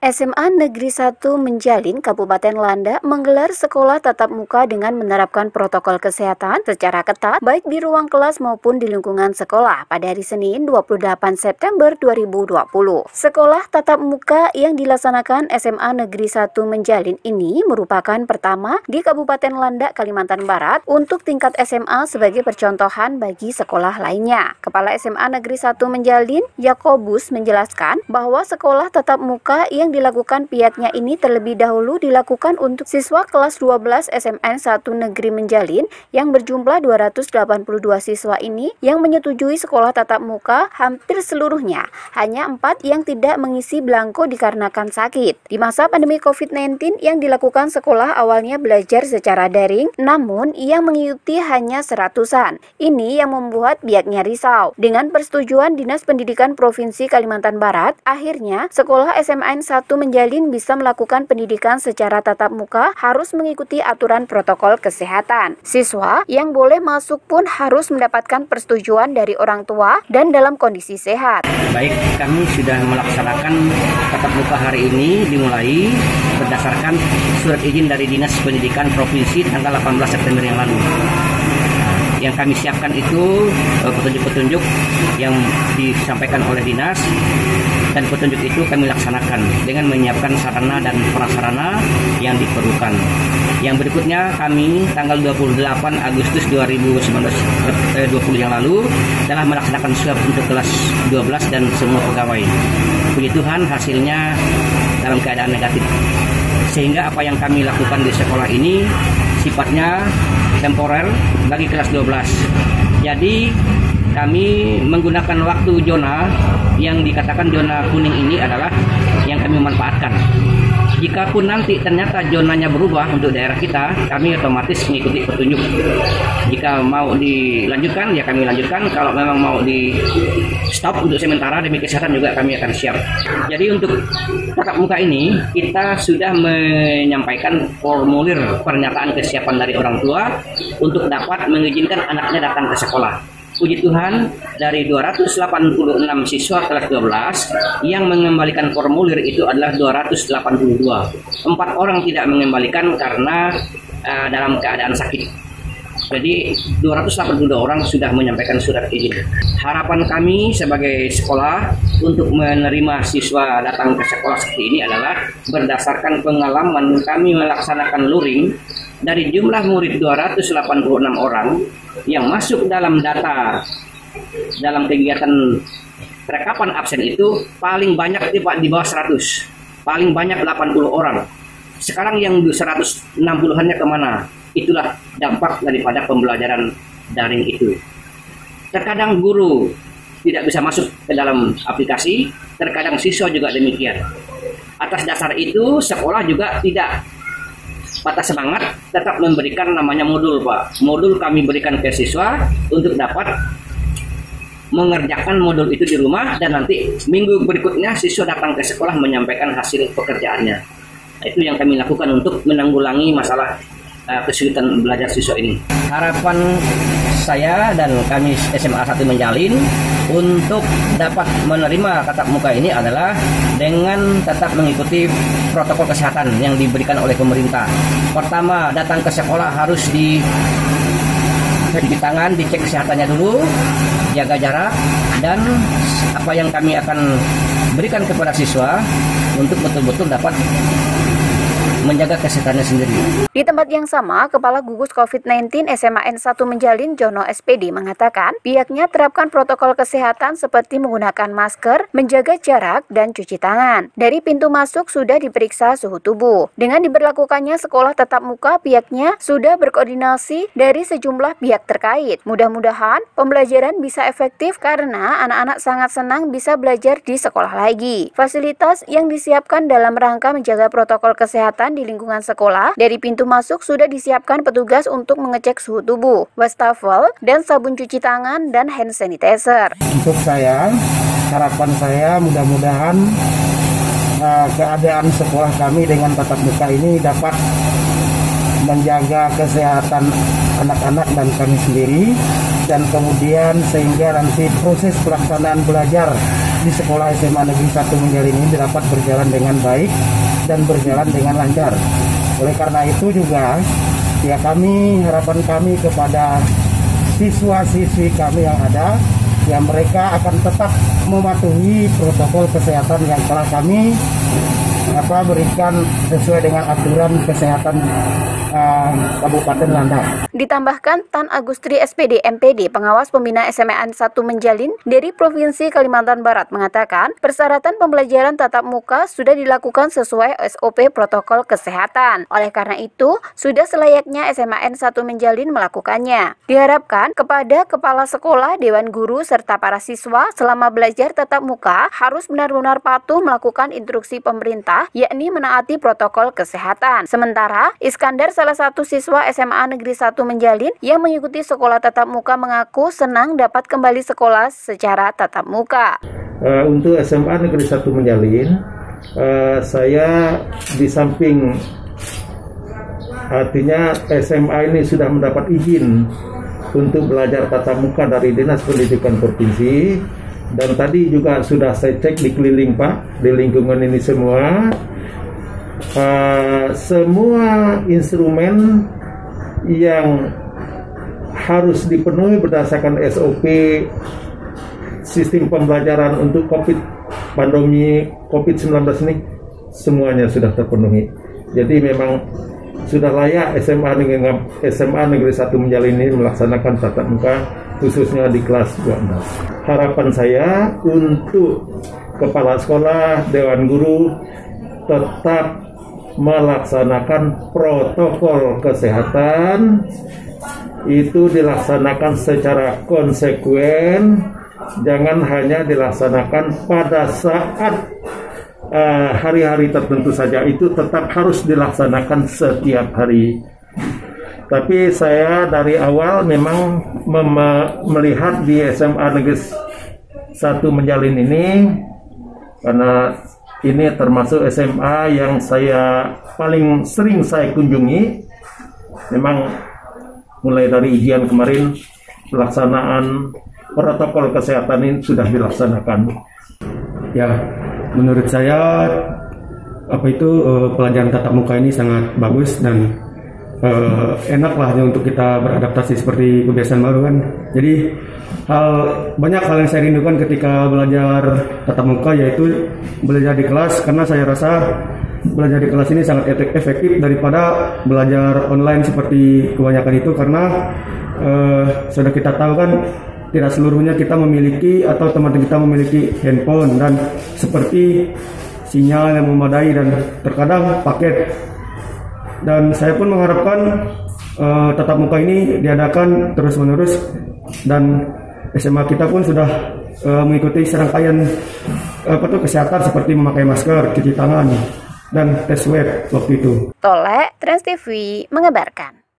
SMA Negeri 1 Menjalin Kabupaten Landak menggelar sekolah tatap muka dengan menerapkan protokol kesehatan secara ketat baik di ruang kelas maupun di lingkungan sekolah pada hari Senin 28 September 2020. Sekolah tatap muka yang dilaksanakan SMA Negeri 1 Menjalin ini merupakan pertama di Kabupaten Landak, Kalimantan Barat untuk tingkat SMA sebagai percontohan bagi sekolah lainnya. Kepala SMA Negeri 1 Menjalin, Yakobus, menjelaskan bahwa sekolah tatap muka yang dilakukan pihaknya ini terlebih dahulu dilakukan untuk siswa kelas 12 SMN 1 Negeri Menjalin yang berjumlah 282 siswa ini yang menyetujui sekolah tatap muka hampir seluruhnya. Hanya 4 yang tidak mengisi belangko dikarenakan sakit. Di masa pandemi COVID-19 yang dilakukan sekolah awalnya belajar secara daring, namun yang mengikuti hanya seratusan. Ini yang membuat pihaknya risau. Dengan persetujuan Dinas Pendidikan Provinsi Kalimantan Barat, akhirnya sekolah SMN 1 Menjalin bisa melakukan pendidikan secara tatap muka harus mengikuti aturan protokol kesehatan. Siswa yang boleh masuk pun harus mendapatkan persetujuan dari orang tua dan dalam kondisi sehat. Baik, kami sudah melaksanakan tatap muka hari ini dimulai berdasarkan surat izin dari Dinas Pendidikan Provinsi tanggal 18 September yang lalu. Yang kami siapkan itu petunjuk-petunjuk yang disampaikan oleh dinas, dan petunjuk itu kami laksanakan dengan menyiapkan sarana dan prasarana yang diperlukan. Yang berikutnya kami tanggal 28 Agustus 2020 yang lalu telah melaksanakan swab untuk kelas 12 dan semua pegawai. Puji Tuhan hasilnya dalam keadaan negatif. Sehingga apa yang kami lakukan di sekolah ini sifatnya temporer bagi kelas 12. Jadi kami menggunakan waktu zona yang dikatakan zona kuning ini adalah yang kami manfaatkan. Jika pun nanti ternyata zonanya berubah untuk daerah kita, kami otomatis mengikuti petunjuk. Jika mau dilanjutkan, ya kami lanjutkan. Kalau memang mau di stop untuk sementara demi kesehatan juga kami akan siap. Jadi untuk tatap muka ini, kita sudah menyampaikan formulir pernyataan kesiapan dari orang tua untuk dapat mengizinkan anaknya datang ke sekolah. Puji Tuhan, dari 286 siswa kelas 12 yang mengembalikan formulir itu adalah 282. 4 orang tidak mengembalikan karena dalam keadaan sakit. Jadi 282 orang sudah menyampaikan surat izin. Harapan kami sebagai sekolah untuk menerima siswa datang ke sekolah seperti ini adalah berdasarkan pengalaman kami melaksanakan luring. Dari jumlah murid 286 orang yang masuk dalam data dalam kegiatan rekapan absen itu paling banyak di bawah 100, paling banyak 80 orang. Sekarang yang 160-annya kemana? Itulah dampak daripada pembelajaran daring itu. Terkadang guru tidak bisa masuk ke dalam aplikasi, terkadang siswa juga demikian. Atas dasar itu sekolah juga tidak patah semangat, tetap memberikan namanya modul, Pak. Modul kami berikan ke siswa untuk dapat mengerjakan modul itu di rumah, dan nanti minggu berikutnya siswa datang ke sekolah menyampaikan hasil pekerjaannya. Itu yang kami lakukan untuk menanggulangi masalah kesulitan belajar siswa ini. Harapan saya dan kami SMA 1 Menjalin untuk dapat menerima tatap muka ini adalah dengan tetap mengikuti protokol kesehatan yang diberikan oleh pemerintah. Pertama, datang ke sekolah harus cuci tangan, dicek kesehatannya dulu, jaga jarak, dan apa yang kami akan berikan kepada siswa untuk betul-betul dapat menjaga kesehatannya sendiri. Di tempat yang sama, Kepala Gugus COVID-19 SMAN 1 Menjalin Jono SPD mengatakan pihaknya terapkan protokol kesehatan seperti menggunakan masker, menjaga jarak, dan cuci tangan. Dari pintu masuk sudah diperiksa suhu tubuh. Dengan diberlakukannya sekolah tatap muka, pihaknya sudah berkoordinasi dari sejumlah pihak terkait. Mudah-mudahan pembelajaran bisa efektif karena anak-anak sangat senang bisa belajar di sekolah lagi. Fasilitas yang disiapkan dalam rangka menjaga protokol kesehatan di lingkungan sekolah, dari pintu masuk sudah disiapkan petugas untuk mengecek suhu tubuh, wastafel, dan sabun cuci tangan dan hand sanitizer. Untuk saya, harapan saya mudah-mudahan keadaan sekolah kami dengan tatap muka ini dapat menjaga kesehatan anak-anak dan kami sendiri, dan kemudian sehingga nanti proses pelaksanaan belajar di sekolah SMA Negeri 1 Menjalin ini dapat berjalan dengan baik dan berjalan dengan lancar. Oleh karena itu juga ya harapan kami kepada siswa-siswi kami yang ada, ya mereka akan tetap mematuhi protokol kesehatan yang telah kami berikan sesuai dengan aturan kesehatan Kabupaten Landak. Ditambahkan Tan Agustri SPD MPD pengawas pembina SMA 1 Menjalin dari Provinsi Kalimantan Barat mengatakan persyaratan pembelajaran tatap muka sudah dilakukan sesuai SOP protokol kesehatan. Oleh karena itu, sudah selayaknya SMA 1 Menjalin melakukannya. Diharapkan kepada kepala sekolah, dewan guru, serta para siswa selama belajar tatap muka harus benar-benar patuh melakukan instruksi pemerintah, yakni menaati protokol kesehatan. Sementara, Iskandar, salah satu siswa SMA Negeri 1 Menjalin yang mengikuti sekolah tatap muka, mengaku senang dapat kembali sekolah secara tatap muka. Untuk SMA Negeri 1 Menjalin, saya di samping artinya SMA ini sudah mendapat izin untuk belajar tatap muka dari Dinas Pendidikan Provinsi, dan tadi juga sudah saya cek di keliling Pak, di lingkungan ini semua instrumen yang harus dipenuhi berdasarkan SOP sistem pembelajaran untuk pandemi COVID-19 ini semuanya sudah terpenuhi. Jadi memang sudah layak SMA Negeri 1 Menjalin ini melaksanakan tatap muka khususnya di kelas 12. Harapan saya untuk kepala sekolah, dewan guru tetap melaksanakan protokol kesehatan, itu dilaksanakan secara konsekuen, jangan hanya dilaksanakan pada saat hari-hari tertentu saja, itu tetap harus dilaksanakan setiap hari. Tapi saya dari awal memang melihat di SMA Negeri 1 Menjalin ini, karena ini termasuk SMA yang paling sering saya kunjungi. Memang mulai dari ujian kemarin, pelaksanaan protokol kesehatan ini sudah dilaksanakan. Ya, menurut saya pelajaran tatap muka ini sangat bagus dan enak lah untuk kita beradaptasi seperti kebiasaan baru kan. Jadi banyak hal yang saya rindukan ketika belajar tatap muka, yaitu belajar di kelas, karena saya rasa belajar di kelas ini sangat efektif daripada belajar online seperti kebanyakan itu, karena sudah kita tahu kan tidak seluruhnya kita memiliki atau teman-teman kita memiliki handphone, dan seperti sinyal yang memadai dan terkadang paket. Dan saya pun mengharapkan tatap muka ini diadakan terus-menerus, dan SMA kita pun sudah mengikuti serangkaian kesehatan seperti memakai masker, cuci tangan, dan tes swab waktu itu. Tolek, Trans TV mengabarkan.